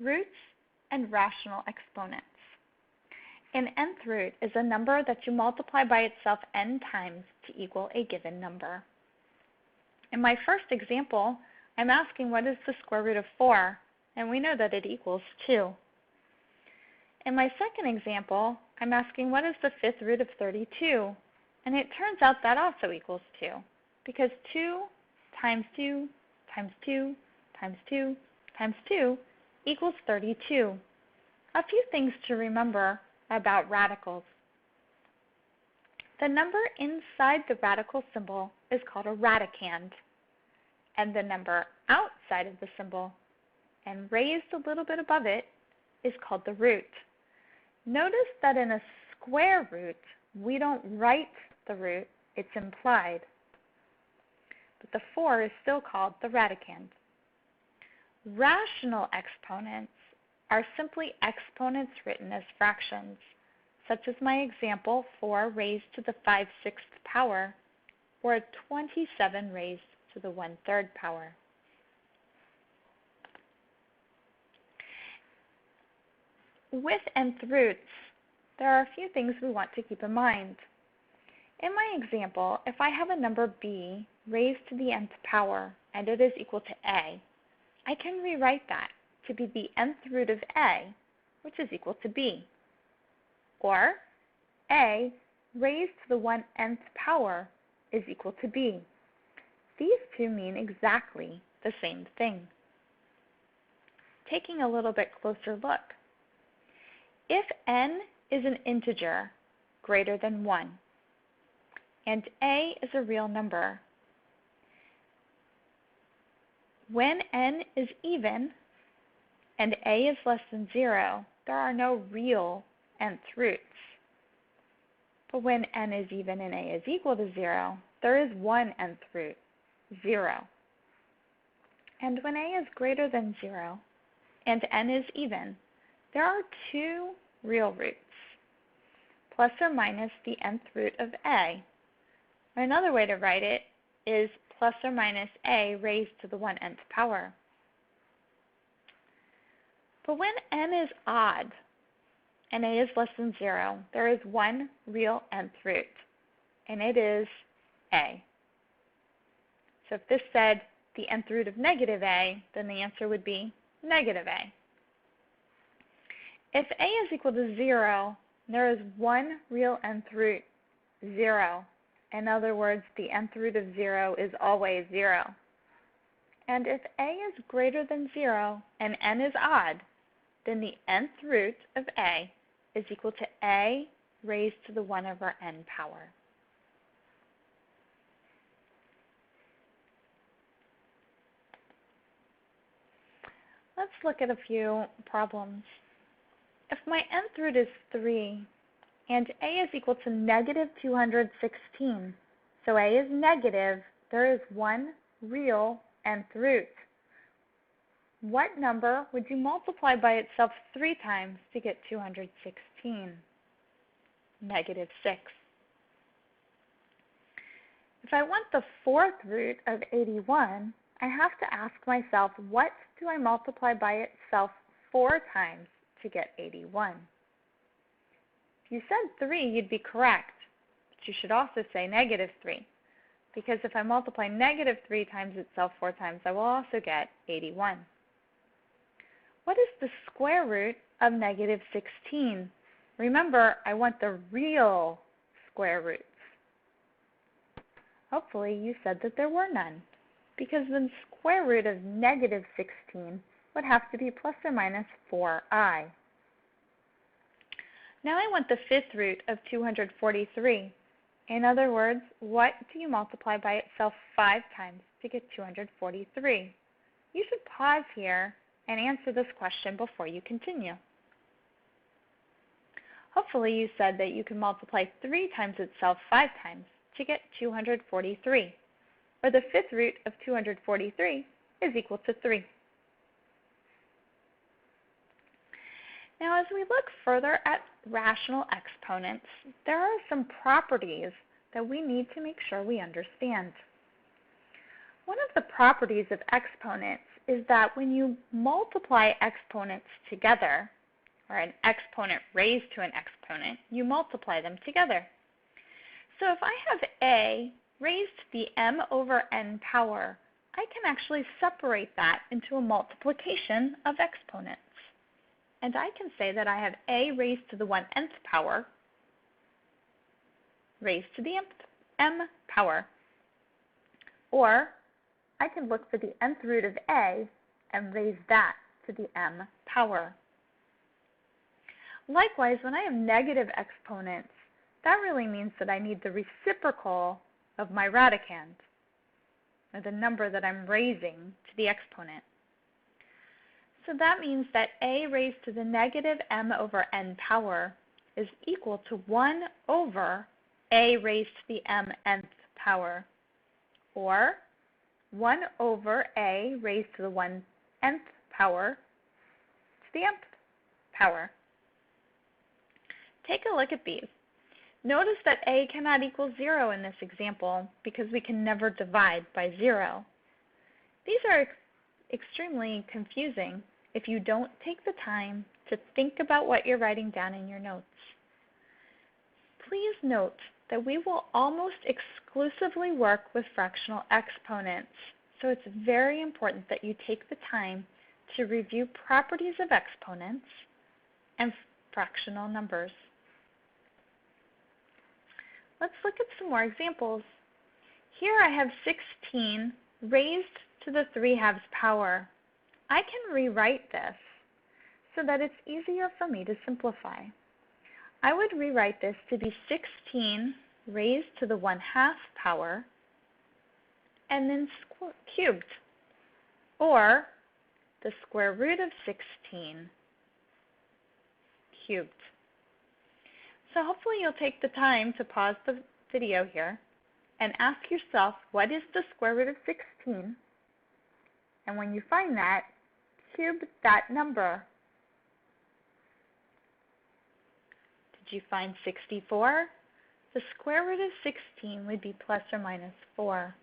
Roots and rational exponents. An nth root is a number that you multiply by itself n times to equal a given number. In my first example, I'm asking what is the square root of 4, and we know that it equals 2. In my second example, I'm asking what is the fifth root of 32, and it turns out that also equals 2, because 2 times 2 times 2 times 2 times 2 equals 32. A few things to remember about radicals. The number inside the radical symbol is called a radicand, and the number outside of the symbol and raised a little bit above it is called the root. Notice that in a square root, we don't write the root, it's implied. But the 4 is still called the radicand. Rational exponents are simply exponents written as fractions, such as my example 4 raised to the 5/6 power, or 27 raised to the 1/3 power. With nth roots, there are a few things we want to keep in mind. In my example, if I have a number b raised to the nth power and it is equal to a, I can rewrite that to be the nth root of a, which is equal to b. Or a raised to the 1/n power is equal to b. These two mean exactly the same thing. Taking a little bit closer look. If n is an integer greater than 1, and a is a real number, when n is even and a is less than 0, there are no real nth roots. But when n is even and a is equal to 0, there is one nth root, 0. And when a is greater than 0 and n is even, there are two real roots, plus or minus the nth root of a. Or another way to write it is plus or minus a raised to the 1/n power. But when n is odd and a is less than 0, there is one real nth root, and it is a. So if this said the nth root of negative a, then the answer would be negative a. If a is equal to 0, there is one real nth root, 0. In other words, the nth root of 0 is always 0. And if a is greater than 0 and n is odd, then the nth root of a is equal to a raised to the 1/n power. Let's look at a few problems. If my nth root is 3 and a is equal to negative 216, so a is negative, there is one real nth root. What number would you multiply by itself 3 times to get 216? Negative 6. If I want the fourth root of 81, I have to ask myself, what do I multiply by itself 4 times to get 81? If you said 3, you'd be correct, but you should also say negative 3, because if I multiply negative 3 times itself 4 times, I will also get 81. What is the square root of negative 16? Remember, I want the real square roots. Hopefully you said that there were none, because the square root of negative 16 would have to be plus or minus 4i. Now I want the fifth root of 243. In other words, what do you multiply by itself 5 times to get 243? You should pause here and answer this question before you continue. Hopefully you said that you can multiply 3 times itself 5 times to get 243, or the fifth root of 243 is equal to 3. Now as we look further at rational exponents, there are some properties that we need to make sure we understand. One of the properties of exponents is that when you multiply exponents together, or an exponent raised to an exponent, you multiply them together. So if I have a raised to the m over n power, I can actually separate that into a multiplication of exponents. And I can say that I have a raised to the 1/nth power raised to the m power. Or I can look for the nth root of a and raise that to the m power. Likewise, when I have negative exponents, that really means that I need the reciprocal of my radicand, or the number that I'm raising to the exponent. So that means that a raised to the negative m over n power is equal to 1 over a raised to the mnth power, or 1 over a raised to the 1/nth power to the mth power. Take a look at these. Notice that a cannot equal 0 in this example because we can never divide by 0. These are extremely confusing if you don't take the time to think about what you're writing down in your notes. Please note that we will almost exclusively work with fractional exponents, so it's very important that you take the time to review properties of exponents and fractional numbers. Let's look at some more examples. Here I have 16 raised to the 3/2 power. I can rewrite this so that it's easier for me to simplify. I would rewrite this to be 16 raised to the 1/2 power and then cubed, or the square root of 16 cubed. So hopefully you'll take the time to pause the video here and ask yourself, what is the square root of 16? And when you find that, cube that number. Did you find 64? The square root of 16 would be plus or minus 4.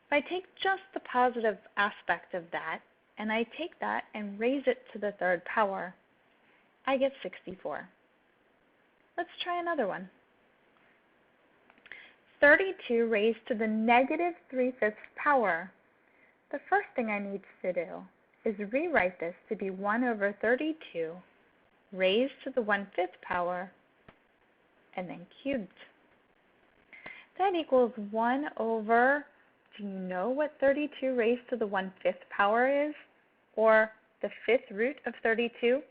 If I take just the positive aspect of that, and I take that and raise it to the 3rd power, I get 64. Let's try another one. 32 raised to the negative 3/5 power. The first thing I need to do is rewrite this to be 1 over 32 raised to the 1/5 power and then cubed. That equals 1 over, do you know what 32 raised to the 1/5 power is? Or the 5th root of 32?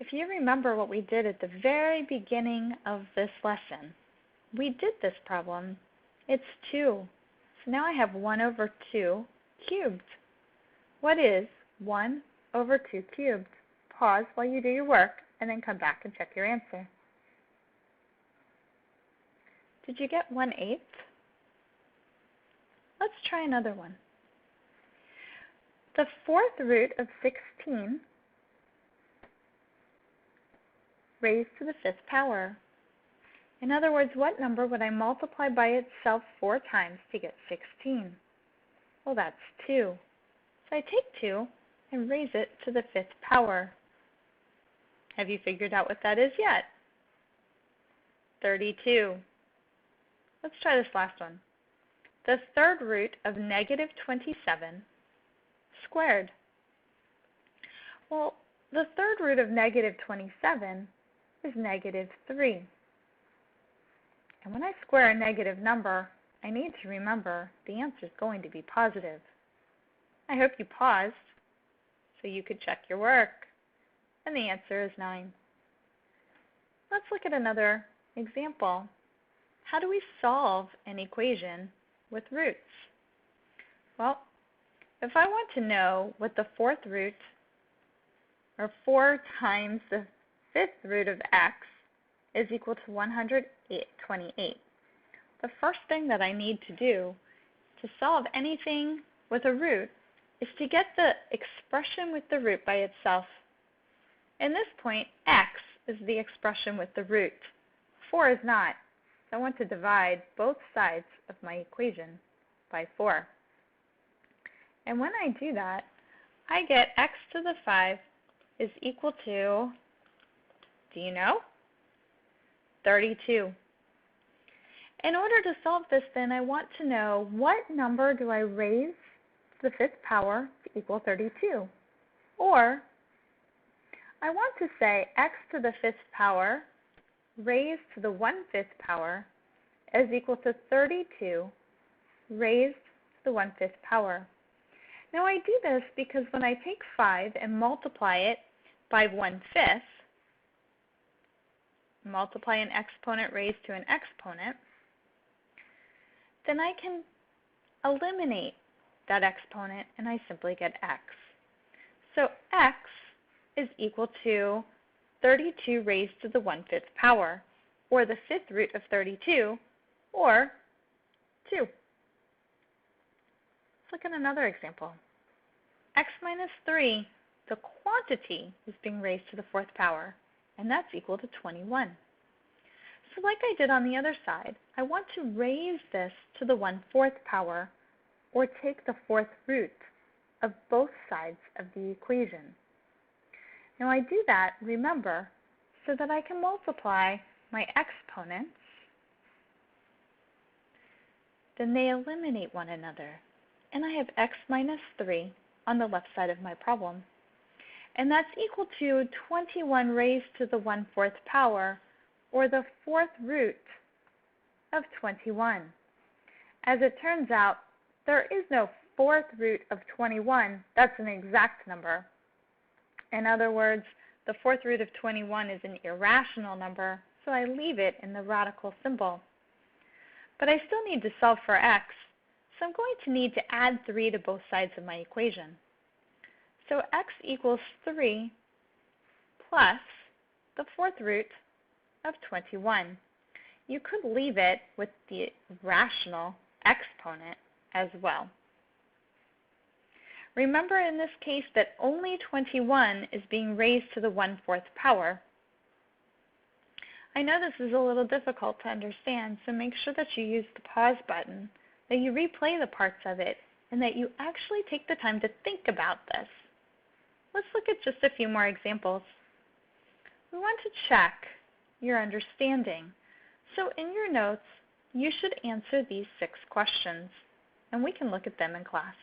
If you remember what we did at the very beginning of this lesson, we did this problem. It's 2. So now I have 1 over 2 cubed. What is 1 over 2 cubed? Pause while you do your work and then come back and check your answer. Did you get 1/8? Let's try another one. The 4th root of 16 raised to the 5th power. In other words, what number would I multiply by itself 4 times to get 16? Well, that's 2. So I take 2 and raise it to the 5th power. Have you figured out what that is yet? 32. Let's try this last one. The 3rd root of negative 27 squared. Well, the 3rd root of negative 27 is negative 3. And when I square a negative number, I need to remember the answer is going to be positive. I hope you paused so you could check your work. And the answer is 9. Let's look at another example. How do we solve an equation with roots? Well, if I want to know what the 4th root, or 4 times the 5th root of x, is equal to 128. The first thing that I need to do to solve anything with a root is to get the expression with the root by itself. In this point, x is the expression with the root. 4 is not. So I want to divide both sides of my equation by 4. And when I do that, I get x to the 5 is equal to, do you know? 32. In order to solve this, then, I want to know what number do I raise to the 5th power to equal 32? Or I want to say x to the 5th power raised to the 1/5 power is equal to 32 raised to the 1/5 power. Now I do this because when I take 5 and multiply it by 1/5, multiply an exponent raised to an exponent, then I can eliminate that exponent and I simply get x. So x is equal to 32 raised to the 1/5 power, or the 5th root of 32, or 2. Let's look at another example. X minus 3, the quantity, is being raised to the 4th power, and that's equal to 21. So like I did on the other side, I want to raise this to the 1/4 power, or take the 4th root of both sides of the equation. Now I do that, remember, so that I can multiply my exponents. Then they eliminate one another, and I have x minus 3 on the left side of my problem. And that's equal to 21 raised to the 1/4 power, or the 4th root of 21. As it turns out, there is no 4th root of 21. That's an exact number. In other words, the 4th root of 21 is an irrational number, so I leave it in the radical symbol. But I still need to solve for x, so I'm going to need to add 3 to both sides of my equation. So x equals 3 plus the 4th root of 21. You could leave it with the rational exponent as well. Remember in this case that only 21 is being raised to the 1/4 power. I know this is a little difficult to understand, so make sure that you use the pause button, that you replay the parts of it, and that you actually take the time to think about this. Let's look at just a few more examples. We want to check your understanding. So in your notes, you should answer these 6 questions, and we can look at them in class.